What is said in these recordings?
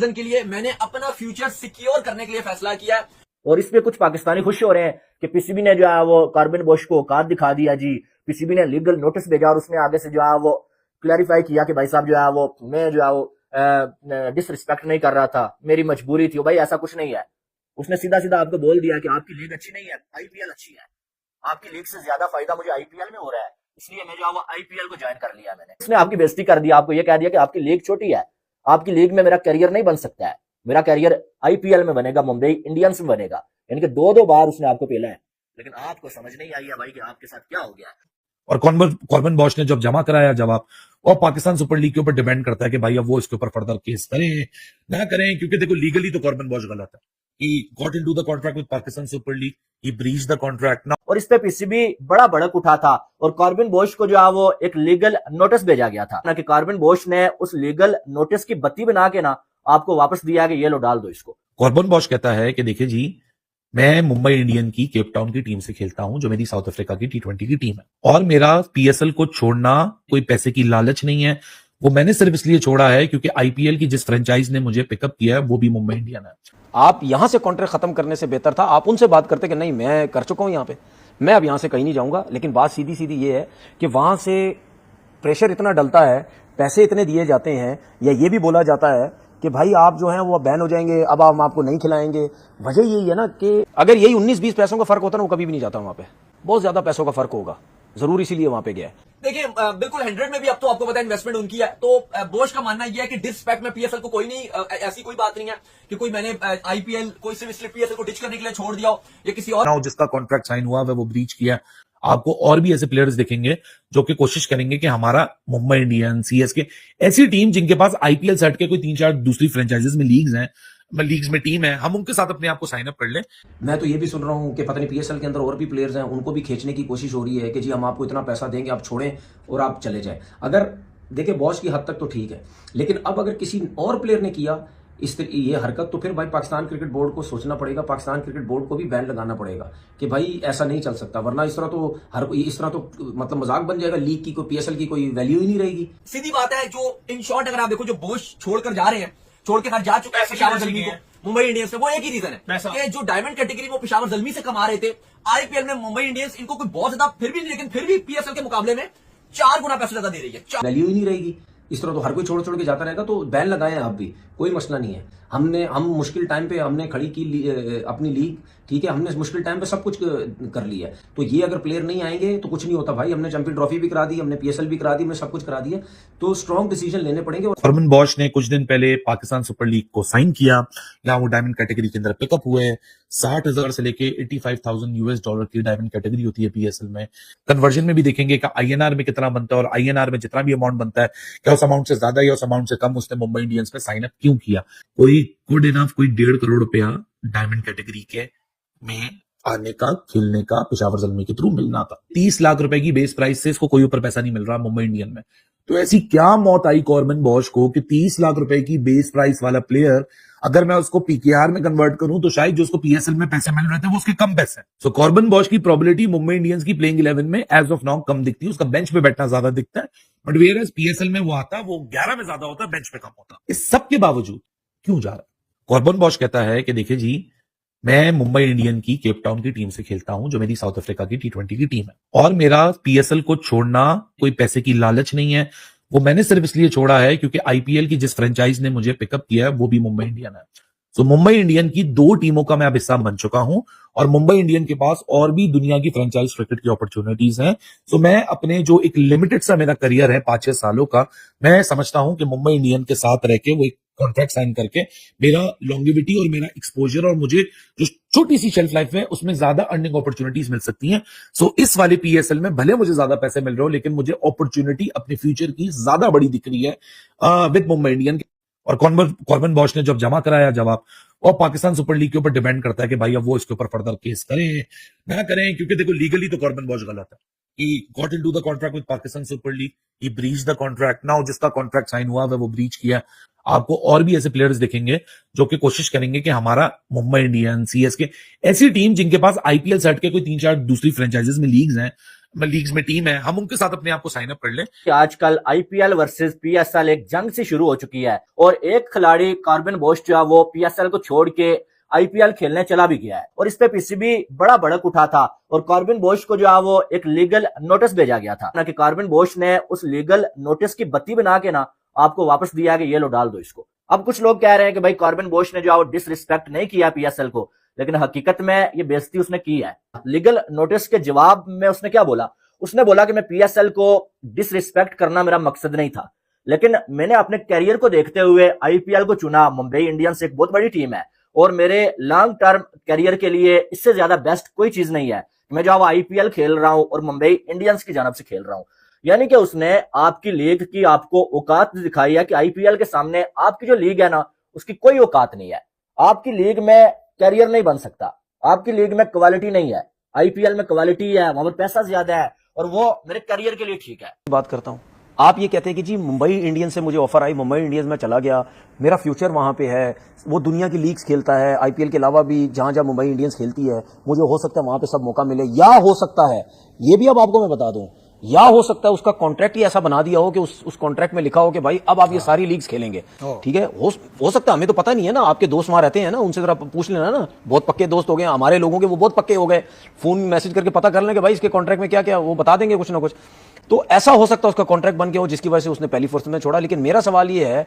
Season के लिए मैंने अपना फ्यूचर सिक्योर करने के लिए फैसला किया है। और इस पे कुछ पाकिस्तानी खुश हो रहे हैं कि पीसीबी ने जो है वो कॉर्बिन बोश को औकात दिखा दिया जी, पीसीबी ने लीगल नोटिस भेजा और उसने आगे से जो है वो क्लैरिफाई किया कि भाई साहब जो है वो मैं जो है वो डिसरिस्पेक्ट नहीं कर रहा था, मेरी मजबूरी थी। भाई ऐसा कुछ नहीं है, उसने सीधा सीधा आपको बोल दिया कि आपकी लीग अच्छी नहीं है, आईपीएल अच्छी है, आपकी लीग से ज्यादा फायदा मुझे आईपीएल में हो रहा है, इसलिए मैं जो है वो आईपीएल को ज्वाइन कर लिया मैंने। उसने आपकी बेइज्जती कर दी, आपको ये कह दिया कि आपकी लीग छोटी है, आपकी लीग में मेरा करियर नहीं बन सकता है, मेरा करियर आईपीएल में बनेगा, मुंबई इंडियंस में बनेगा। यानी कि दो बार उसने आपको पेला है, लेकिन आपको समझ नहीं आई है भाई कि आपके साथ क्या हो गया है। और कॉर्बिन बॉश ने जब जमा कराया जवाब, और पाकिस्तान सुपर लीग के ऊपर डिपेंड करता है कि भाई अब वो इसके ऊपर फर्दर केस करें ना करें, क्योंकि देखो लीगली तो कॉर्बिन बॉश गलत है। He got into the contract with Pakistan Super League. He breached the contract. Now, और इस पे पीसीबी बड़ा भड़क उठा था और कॉर्बिन बोश को जो है वो एक लीगल नोटिस भेजा गया था ना, कि कॉर्बिन बोश ने उस लीगल नोटिस की बत्ती बना के ना आपको वापस दिया कि ये लो डाल दो इसको। कॉर्बिन बॉश कहता है कि देखिए जी, मैं मुंबई इंडियन की केप टाउन की टीम से खेलता हूं, जो मेरी साउथ अफ्रीका की T20 की टीम है, और मेरा पीएसएल को छोड़ना कोई पैसे की लालच नहीं है, वो मैंने सिर्फ इसलिए छोड़ा है क्योंकि आईपीएल की जिस फ्रेंचाइज ने मुझे पिकअप किया है वो भी मुंबई इंडियन है। आप यहां से कॉन्ट्रैक्ट खत्म करने से बेहतर था आप उनसे बात करते कि नहीं मैं कर चुका हूं यहां पे, मैं अब यहां से कहीं नहीं जाऊंगा। लेकिन बात सीधी सीधी ये है कि वहां से प्रेशर इतना डलता है, पैसे इतने दिए जाते हैं, या ये भी बोला जाता है कि भाई आप जो हैं वो बैन हो जाएंगे, अब हम आपको नहीं खिलाएंगे। वजह यही है ना कि अगर यही 19-20 पैसों का फर्क होता ना, वो कभी भी नहीं जाता वहां पे, बहुत ज्यादा पैसों का फर्क होगा, जरूर इसीलिए वहां पे गया है। देखिए बिल्कुल 100 में भी अब तो आपको पता है इन्वेस्टमेंट उनकी है, तो बोश का मानना यह है कि डिसरिस्पेक्ट में पीएसएल को कोई नहीं, ऐसी कोई बात नहीं है कि कोई मैंने आईपीएल कोई सिर्फ इसलिए पीएसएल को डिच करने के लिए छोड़ दिया हो या किसी और जिसका कॉन्ट्रैक्ट साइन हुआ है वो ब्रीच किया। आपको और भी ऐसे प्लेयर्स दिखेंगे जो कि कोशिश करेंगे कि हमारा मुंबई इंडियंस, सीएसके, ऐसी टीम जिनके पास आईपीएल सेट के कोई 3-4 दूसरी फ्रेंचाइजीज में लीग्स में टीम है, हम उनके साथ अपने आप को साइन अप कर लें। मैं तो ये भी सुन रहा हूं कि पता नहीं पीएसएल के अंदर और भी प्लेयर्स हैं, उनको भी खींचने की कोशिश हो रही है कि जी हम आपको इतना पैसा देंगे, आप छोड़ें और आप चले जाएं। अगर देखिए बॉस की हद तक तो ठीक है, लेकिन अब अगर किसी और प्लेयर ने किया ये हरकत, तो फिर भाई पाकिस्तान क्रिकेट बोर्ड को सोचना पड़ेगा, पाकिस्तान क्रिकेट बोर्ड को भी बैन लगाना पड़ेगा कि भाई ऐसा नहीं चल सकता, वरना इस तरह तो मतलब मजाक बन जाएगा, लीग की कोई पीएसएल की कोई वैल्यू ही नहीं रहेगी। सीधी बात है। जो इन शॉर्ट अगर आप देखो, जो बोश छोड़कर जा रहे हैं, छोड़ के जा चुका है पेशावर ज़ल्मी को मुंबई इंडियंस से, वो एक ही रीजन है कि जो डायमंड कैटेगरी वो पेशावर ज़ल्मी से कमा रहे थे, आईपीएल में मुंबई इंडियंस इनको कोई बहुत ज्यादा फिर भी पीएसएल के मुकाबले में 4 गुना पैसा ज्यादा दे रही है, वैल्यू ही नहीं रहेगी। इस तरह तो हर कोई छोड़ छोड़ के जाता रहेगा, तो बैन लगाए आप भी, कोई मसला नहीं है। हम मुश्किल टाइम पे हमने खड़ी की अपनी लीग, ठीक है, हमने मुश्किल टाइम पे सब कुछ कर लिया है। तो ये अगर प्लेयर नहीं आएंगे तो कुछ नहीं होता भाई, हमने चैंपियन ट्रॉफी भी करा दी, हमने पीएसएल भी करा दी, हमने सब कुछ करा दिया, तो स्ट्रॉन्ग डिसीजन लेने पड़ेंगे। कॉर्बिन बॉश ने कुछ दिन पहले पाकिस्तान सुपर लीग को साइन किया, जहां वो डायमंड कैटेगरी के अंदर पिकअप हुए। 60,000 से लेके $85,000 की डायमंड कैटेगरी होती है पीएसएल में। कन्वर्जन में भी देखेंगे कि आईएनआर में कितना बनता है, और आईएनआर में जितना भी अमाउंट बनता है, क्या उस अमाउंट से ज्यादा या उस अमाउंट से कम उसने मुंबई इंडियंस में साइन अप क्यों किया। कोई गुड इनफ कोई 1.5 करोड़ रुपया डायमंड कैटेगरी के में आने का, खेलने का पेशावर ज़ल्मी के थ्रू मिलना था। 30 लाख रुपए की बेस प्राइस से इसको कोई ऊपर पैसा नहीं मिल रहा मुंबई इंडियन में। तो ऐसी क्या मौत आई कॉर्बिन बॉश को कि 30 लाख रुपए की बेस प्राइस वाला प्लेयर, अगर मैं उसको पीकेआर में कन्वर्ट करूं तो शायद जो उसको पीएसएल में पैसे मिल रहे थे वो उसके कम पैसे हैं। सो कॉर्बिन बॉश की प्रोबेबिलिटी मुंबई इंडियंस की प्लेइंग 11 में एज ऑफ नाउ कम दिखती है, उसका बेंच पे बैठना ज्यादा दिखता है, बट वेयर एज पीएसएल में वो आता, वो 11 में ज्यादा होता है, बेंच पे कम होता। इस सब के बावजूद क्यों जा रहा है? कॉर्बिन बॉश कहता है कि देखिए जी, मैं मुंबई इंडियन की केप टाउन की टीम से खेलता हूं, जो मेरी साउथ अफ्रीका की T20 की टीम है, और मेरा पीएसएल को छोड़ना कोई पैसे की लालच नहीं है, वो मैंने सिर्फ इसलिए छोड़ा है क्योंकि आईपीएल की जिस फ्रेंचाइज ने मुझे पिकअप किया है वो भी मुंबई इंडियन है। सो मुंबई इंडियन की 2 टीमों का मैं अब हिस्सा बन चुका हूं, और मुंबई इंडियन के पास और भी दुनिया की फ्रेंचाइज क्रिकेट की अपॉर्चुनिटीज हैं। सो मैं अपने जो एक लिमिटेड सा मेरा करियर है 5-6 सालों का, मैं समझता हूं कि मुंबई इंडियन के साथ रह के वो एक कॉन्ट्रैक्ट साइन करके मेरा लॉन्गेविटी और मेरा एक्सपोजर और मुझे जो छोटी सी शेल्फ लाइफ है उसमें ज्यादा अर्निंग अपॉर्चुनिटीज मिल सकती हैं। सो इस वाले पीएसएल में भले मुझे ज्यादा पैसे मिल रहे हो, लेकिन मुझे अपॉर्चुनिटी अपने फ्यूचर की ज्यादा बड़ी दिख रही है विद मुंबई इंडियन। और कॉर्बिन बॉश ने जब जमा कराया जवाब, और पाकिस्तान सुपर लीग के ऊपर डिपेंड करता है कि भाई अब वो इसके ऊपर फर्दर केस करें ना करें, क्योंकि देखो लीगली तो कॉर्बिन बॉश गलत है। He got into the contract with Pakistan Super League. He breached the contract. Now जिसका कॉन्ट्रैक्ट साइन हुआ है वो ब्रीच किया। आपको और भी ऐसे प्लेयर्स दिखेंगे जो कि कोशिश करेंगे कि हमारा मुंबई इंडियंस, सीएसके, ऐसी टीम जिनके पास आईपीएल सेट के कोई 3-4 दूसरी फ्रेंचाइजीज में लीग्स में टीम है, हम उनके साथ अपने आप को साइन अप कर लें। कि आजकल आईपीएल वर्सेस पीएसएल एक जंग सी शुरू हो चुकी है और एक खिलाड़ी कार्बिन बोश जो है वो पीएसएल को छोड़ के आईपीएल खेलने चला भी गया है और इस पे पीसीबी बड़ा भड़क उठा था और कार्बिन बोश को जो है वो एक लीगल नोटिस भेजा गया था ना कि कार्बिन बोश ने उस लीगल नोटिस की बत्ती बना के ना आपको वापस दिया कि ये लो डाल दो इसको। अब कुछ लोग कह रहे हैं कि भाई कार्बिन बोश ने जो है वो डिसरिस्पेक्ट नहीं किया पीएसएल को, लेकिन हकीकत में ये बेइज्जती उसने की है। लीगल नोटिस के जवाब में उसने क्या बोला, उसने बोला कि मैं पीएसएल को डिसरिस्पेक्ट करना मेरा मकसद नहीं था, लेकिन मैंने अपने कैरियर को देखते हुए आईपीएल को चुना। मुंबई इंडियंस एक बहुत बड़ी टीम है और मेरे लॉन्ग टर्म कैरियर के लिए इससे ज्यादा बेस्ट कोई चीज नहीं है। मैं जो आईपीएल खेल रहा हूं और मुंबई इंडियंस की जानब से खेल रहा हूं। यानी कि उसने आपकी लीग की आपको औकात दिखाई है कि आईपीएल के सामने आपकी जो लीग है ना उसकी कोई औकात नहीं है। आपकी लीग में कैरियर नहीं बन सकता, आपकी लीग में क्वालिटी नहीं है। आईपीएल में क्वालिटी है, वहां पर पैसा ज्यादा है और वो मेरे करियर के लिए ठीक है। बात करता हूं, आप ये कहते हैं कि जी मुंबई इंडियंस से मुझे ऑफर आई, मुंबई इंडियंस में चला गया, मेरा फ्यूचर वहां पे है, वो दुनिया की लीग्स खेलता है, आईपीएल के अलावा भी जहां जहां मुंबई इंडियंस खेलती है, मुझे हो सकता है वहां पे सब मौका मिले, या हो सकता है ये भी अब आपको मैं बता दूं, या हो सकता है उसका कॉन्ट्रैक्ट ही ऐसा बना दिया हो कि उस कॉन्ट्रैक्ट में लिखा हो कि भाई अब आप ये सारी लीग्स खेलेंगे। ठीक है, हो सकता है, हमें तो पता नहीं है ना, आपके दोस्त वहां रहते हैं ना, उनसे जरा पूछ लेना ना, बहुत पक्के दोस्त हो गए हमारे लोगों के, वो बहुत पक्के हो गए, फोन मैसेज करके पता कर लें कि भाई इसके कॉन्ट्रैक्ट में क्या क्या, वो बता देंगे कुछ ना कुछ। तो ऐसा हो सकता है उसका कॉन्ट्रैक्ट बन गया हो जिसकी वजह से उसने पहली फुर्सत में छोड़ा। लेकिन मेरा सवाल ये है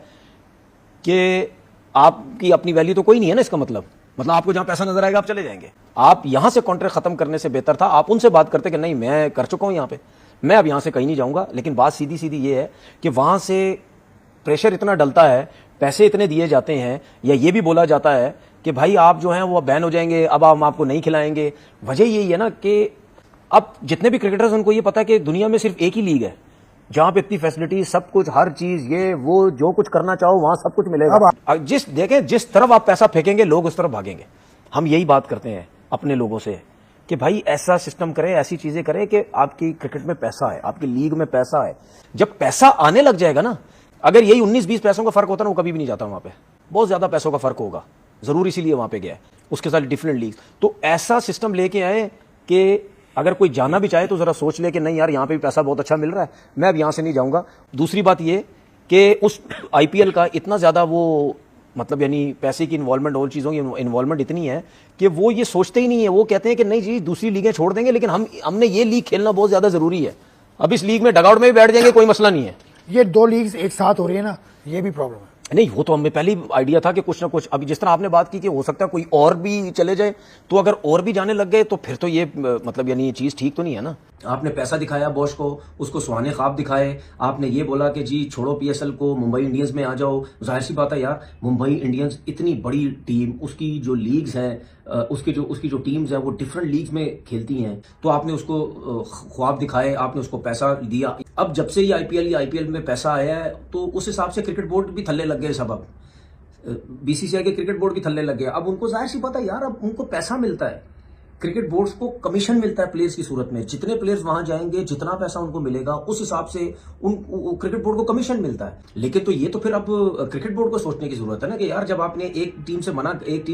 कि आपकी अपनी वैल्यू तो कोई नहीं है ना, इसका मतलब आपको जहां पैसा नजर आएगा आप चले जाएंगे। आप यहां से कॉन्ट्रैक्ट खत्म करने से बेहतर था आप उनसे बात करते कि नहीं मैं कर चुका हूं यहां पे, मैं अब यहां से कहीं नहीं जाऊंगा। लेकिन बात सीधी सीधी ये है कि वहां से प्रेशर इतना डलता है, पैसे इतने दिए जाते हैं, या ये भी बोला जाता है कि भाई आप जो हैं वो बैन हो जाएंगे, अब हम आपको नहीं खिलाएंगे। वजह यही है ना कि अब जितने भी क्रिकेटर्स उनको ये पता है कि दुनिया में सिर्फ एक ही लीग है जहां पे इतनी फैसिलिटी, सब कुछ, हर चीज, ये वो जो कुछ करना चाहो वहां सब कुछ मिलेगा। जिस तरफ आप पैसा फेंकेंगे लोग उस तरफ भागेंगे। हम यही बात करते हैं अपने लोगों से कि भाई ऐसा सिस्टम करें, ऐसी चीजें करें कि आपकी क्रिकेट में पैसा है, आपकी लीग में पैसा है। जब पैसा आने लग जाएगा ना, अगर यही 19-20 पैसों का फर्क होता ना, वो कभी भी नहीं जाता वहां पे, बहुत ज्यादा पैसों का फर्क होगा, जरूर इसीलिए वहां पे गया है, उसके साथ डिफरेंट लीग। तो ऐसा सिस्टम लेके आए कि अगर कोई जाना भी चाहे तो जरा सोच ले कि नहीं यार यहाँ पे भी पैसा बहुत अच्छा मिल रहा है, मैं अब यहां से नहीं जाऊंगा। दूसरी बात ये कि उस आईपीएल का इतना ज्यादा वो यानी पैसे की इन्वॉल्वमेंट, और चीजों की इन्वॉल्वमेंट इतनी है कि वो ये सोचते ही नहीं है। वो कहते हैं कि नहीं जी दूसरी लीगें छोड़ देंगे, लेकिन हमने ये लीग खेलना बहुत ज्यादा जरूरी है। अब इस लीग में डगआउट में भी बैठ जाएंगे, कोई मसला नहीं है। ये दो लीग्स एक साथ हो रही है ना, ये भी प्रॉब्लम है। नहीं, वो तो हमें पहले ही आइडिया था कि कुछ ना कुछ, अभी जिस तरह आपने बात की कि हो सकता है कोई और भी चले जाए, तो अगर और भी जाने लग गए तो फिर तो ये यानी ये चीज ठीक तो नहीं है ना। आपने पैसा दिखाया बॉश को, उसको सुहाने ख्वाब दिखाए, आपने ये बोला कि जी छोड़ो पीएसएल को, मुंबई इंडियंस में आ जाओ। जाहिर सी बात है यार, मुंबई इंडियंस इतनी बड़ी टीम, उसकी जो लीग्स हैं, उसकी जो टीम्स हैं वो डिफरेंट लीग्स में खेलती हैं, तो आपने उसको ख्वाब दिखाए, आपने उसको पैसा दिया। अब जब से ये आईपीएल में पैसा आया है तो उस हिसाब से क्रिकेट बोर्ड भी थल्ले लग गए सब। अब बीसीसीआई के क्रिकेट बोर्ड भी थल्ले लग गए। अब उनको जाहिर सी बात है यार, अब उनको पैसा मिलता है, क्रिकेट बोर्ड्स को कमीशन मिलता है प्लेयर्स की सूरत में। जितने प्लेयर्स वहां जाएंगे, जितना पैसा उनको मिलेगा, उस हिसाब से क्रिकेट बोर्ड को कमीशन मिलता है। लेकिन तो ये तो फिर अब क्रिकेट बोर्ड को सोचने की जरूरत है ना कि यार जब आपने एक टीम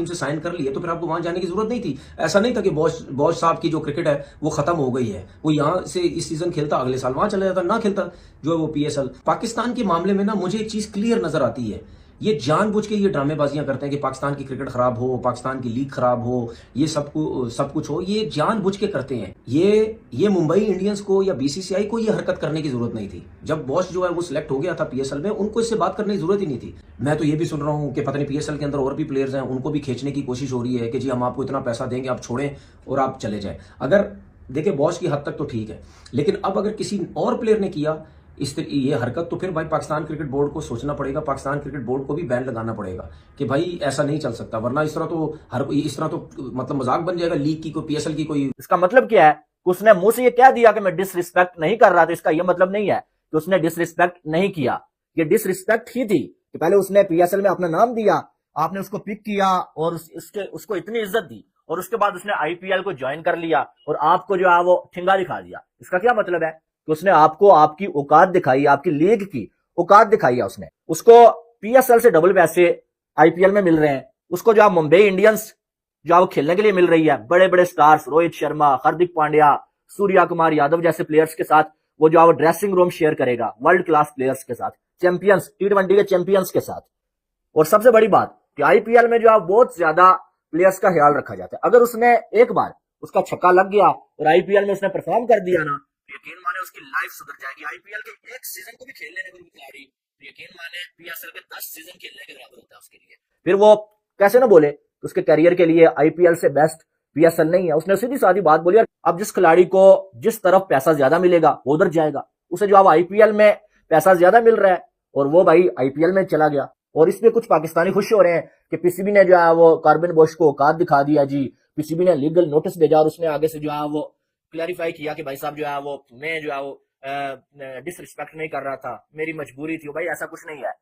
से साइन कर लिया तो फिर आपको वहां जाने की जरूरत नहीं थी। ऐसा नहीं था कि बॉश साहब की जो क्रिकेट है वो खत्म हो गई है, वो यहां से इस सीजन खेलता, अगले साल वहां चला जाता, ना खेलता जो है वो पीएसएल। पाकिस्तान के मामले में ना मुझे एक चीज क्लियर नजर आती है, ये जानबूझ के ये ड्रामेबाजियां करते हैं कि पाकिस्तान की क्रिकेट खराब हो, पाकिस्तान की लीग खराब हो, ये सब कुछ हो, ये जानबूझ के करते हैं। ये मुंबई इंडियंस को या बीसीसीआई को ये हरकत करने की जरूरत नहीं थी। जब बॉस जो है वो सिलेक्ट हो गया था पीएसएल में, उनको इससे बात करने की जरूरत ही नहीं थी। मैं तो ये भी सुन रहा हूं कि पता नहीं पीएसएल के अंदर और भी प्लेयर्स हैं, उनको भी खींचने की कोशिश हो रही है कि जी हम आपको इतना पैसा देंगे, आप छोड़ें और आप चले जाएं। अगर देखिए बॉस की हद तक तो ठीक है, लेकिन अब अगर किसी और प्लेयर ने किया ये हरकत, तो फिर भाई पाकिस्तान क्रिकेट बोर्ड को सोचना पड़ेगा, पाकिस्तान क्रिकेट बोर्ड को भी बैन लगाना पड़ेगा कि भाई ऐसा नहीं चल सकता, वरना इस तरह तो मजाक बन जाएगा लीग की, कोई पीएसएल की कोई। इसका मतलब क्या है? उसने मुंह से ये कह दिया कि मैं डिसरिस्पेक्ट नहीं कर रहा था, इसका यह मतलब नहीं है कि उसने डिसरिस्पेक्ट नहीं किया। ये डिसरिस्पेक्ट ही थी कि पहले उसने पीएसएल में अपना नाम दिया, आपने उसको पिक किया और उसको इतनी इज्जत दी, और उसके बाद उसने आईपीएल को ज्वाइन कर लिया और आपको जो है वो ठिंगा दिखा दिया। इसका क्या मतलब है कि उसने आपको आपकी औकात दिखाई, आपकी लीग की औकात दिखाई है। उसको पीएसएल से डबल पैसे आईपीएल में मिल रहे हैं, उसको जो मुंबई इंडियंस जो खेलने के लिए मिल रही है, बड़े बड़े स्टार्स, रोहित शर्मा, हार्दिक पांड्या, सूर्या कुमार यादव जैसे प्लेयर्स के साथ वो जो है वो ड्रेसिंग रूम शेयर करेगा वर्ल्ड क्लास प्लेयर्स के साथ, चैंपियंस, T20 के चैंपियंस के साथ। और सबसे बड़ी बात कि आईपीएल में जो है बहुत ज्यादा प्लेयर्स का ख्याल रखा जाता है। अगर उसने एक बार उसका छक्का लग गया और आईपीएल में उसने परफॉर्म कर दिया ना, यकीन माने उसकी लाइफ सुधर जाएगी। आईपीएल के एक सीजन को भी खेल लेने को खिलाड़ी, यकीन माने पीएसएल के 10 सीजन खेलने के बराबर होता है उसके लिए। फिर वो कैसे ना बोले उसके करियर के लिए आईपीएल से बेस्ट पीएसएल नहीं है। उसने सीधी सादी बात बोली, अब जिस खिलाड़ी को जिस तरफ पैसा ज्यादा मिलेगा वो उधर जाएगा। उसे जो अब आईपीएल में पैसा ज्यादा मिल रहा है और वो भाई आईपीएल में चला गया। और इसमें कुछ पाकिस्तानी खुश हो रहे हैं कि पीसीबी ने जो है वो कार्बिन बोश को औकात दिखा दिया जी। पीसीबी ने लीगल नोटिस भेजा और उसने आगे से जो है वो क्लैरिफाई किया कि भाई साहब जो है वो मैं जो है वो डिसरिस्पेक्ट नहीं कर रहा था, मेरी मजबूरी थी। भाई ऐसा कुछ नहीं है।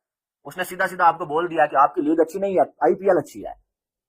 उसने सीधा सीधा आपको बोल दिया कि आपकी लीग अच्छी नहीं है, आईपीएल अच्छी है।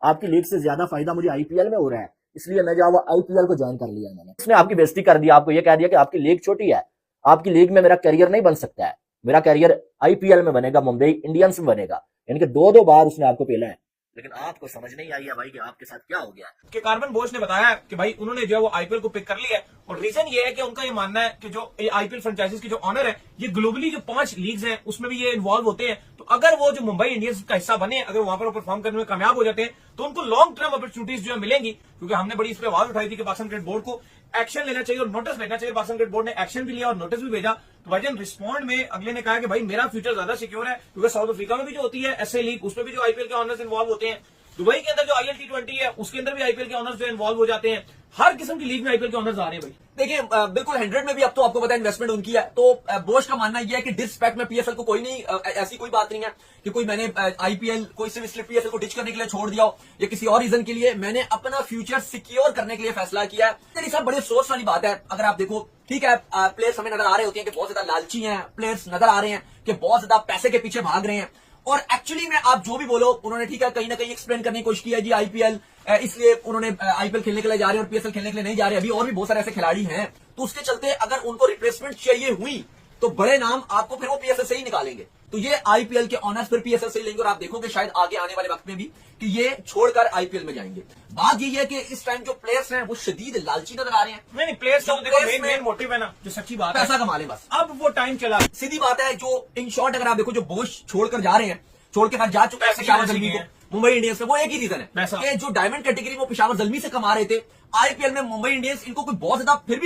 आपकी लीग से ज्यादा फायदा मुझे आईपीएल में हो रहा है, इसलिए मैं जो है वो आईपीएल को ज्वाइन कर लिया मैंने। उसने आपकी बेइज्जती कर दी, आपको ये कह दिया कि आपकी लीग छोटी है, आपकी लीग में मेरा करियर नहीं बन सकता है, मेरा करियर आईपीएल में बनेगा, मुंबई इंडियंस में बनेगा। यानी कि 2-2 बार उसने आपको पेला है, लेकिन आपको समझ नहीं आई है भाई कि आपके साथ क्या हो गया है। कि कार्बन बोश ने बताया कि भाई उन्होंने जो है वो आईपीएल को पिक कर लिया है और रीजन ये है कि उनका ये मानना है कि जो आईपीएल फ्रेंचाइजीज के जो ऑनर है, ये ग्लोबली जो 5 लीग्स हैं उसमें भी ये इन्वॉल्व होते हैं। तो अगर वो जो मुंबई इंडियंस का हिस्सा बने, अगर वहां पर परफॉर्म करने में कामयाब हो जाते हैं तो उनको लॉन्ग टर्म अपॉर्चुनिटीज जो है मिलेंगी। क्योंकि हमने बड़ी इस पर आवाज उठाई थी कि पाकिस्तान क्रिकेट बोर्ड को एक्शन लेना चाहिए और नोटिस भेजना चाहिए। पाकिस्तान क्रिकेट बोर्ड ने एक्शन भी लिया और नोटिस भी भेजा। तो भाईजान रिस्पॉन्ड में अगले ने कहा कि भाई मेरा फ्यूचर ज्यादा सिक्योर है, क्योंकि साउथ अफ्रीका में भी जो होती है एसए लीग, उसमें भी जो आईपीएल के ऑनर्स इन्वॉल्व होते हैं। दुबई के अंदर जो आईएल T20 है उसके अंदर भी आईपीएल के ऑनर्स जो इन्वॉल्व हो जाते हैं। हर किस्म की लीग में आईपीएल के ऑनर्स आ रहे हैं भाई। देखिए बिल्कुल 100 में भी अब तो आपको पता है इन्वेस्टमेंट उनकी है। तो बोश का मानना यह है कि डिसरिस्पेक्ट में पीएसएल को कोई नहीं, ऐसी कोई बात नहीं है कि कोई मैंने आईपीएल कोई सिर्फ इसलिए पीएसएल को डिच करने के लिए छोड़ दिया हो या किसी और रीजन के लिए। मैंने अपना फ्यूचर सिक्योर करने के लिए फैसला किया है। मेरी साहब बड़ी अफसोस वाली बात है। अगर आप देखो, ठीक है, प्लेयर्स हमें नजर आ रहे होते हैं कि बहुत ज्यादा लालची हैं, प्लेयर्स नजर आ रहे हैं कि बहुत ज्यादा पैसे के पीछे भाग रहे हैं। और एक्चुअली में आप जो भी बोलो, उन्होंने ठीक है कहीं ना कहीं एक्सप्लेन करने की कोशिश की है जी आईपीएल इसलिए उन्होंने आईपीएल खेलने के लिए जा रहे हैं और पीएसएल खेलने के लिए नहीं जा रहे। अभी और भी बहुत सारे ऐसे खिलाड़ी हैं, तो उसके चलते अगर उनको रिप्लेसमेंट चाहिए हुई तो बड़े नाम आपको फिर वो पीएसएल से ही निकालेंगे। तो ये आईपीएल के ऑनर्स फिर पीएसएल से ही लेंगे और आप देखोगे शायद आगे आने वाले वक्त में भी कि ये छोड़कर आईपीएल में जाएंगे। बात यही है कि इस टाइम जो प्लेयर्स हैं वो शदीद लालची नजर आ रहे हैं। नहीं, प्लेयर्स का देखो मेन मोटिव है ना, जो सच्ची बात है, पैसा कमा ले बस। अब वो टाइम चला। सीधी बात है, जो इन शॉर्ट अगर आप देखो जो बोश छोड़कर जा रहे हैं, छोड़ के जा चुके हैं पेशावर ज़ल्मी को मुंबई इंडियंस में, वो एक ही रीजन है कि जो डायमंड कैटेगरी वो पेशावर ज़ल्मी से कमा रहे थे, आईपीएल में मुंबई इंडियंस इनको कोई बहुत ज्यादा फिर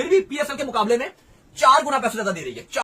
भी पीएसएल के मुकाबले में 4 गुना पैसा ज्यादा दे रही है।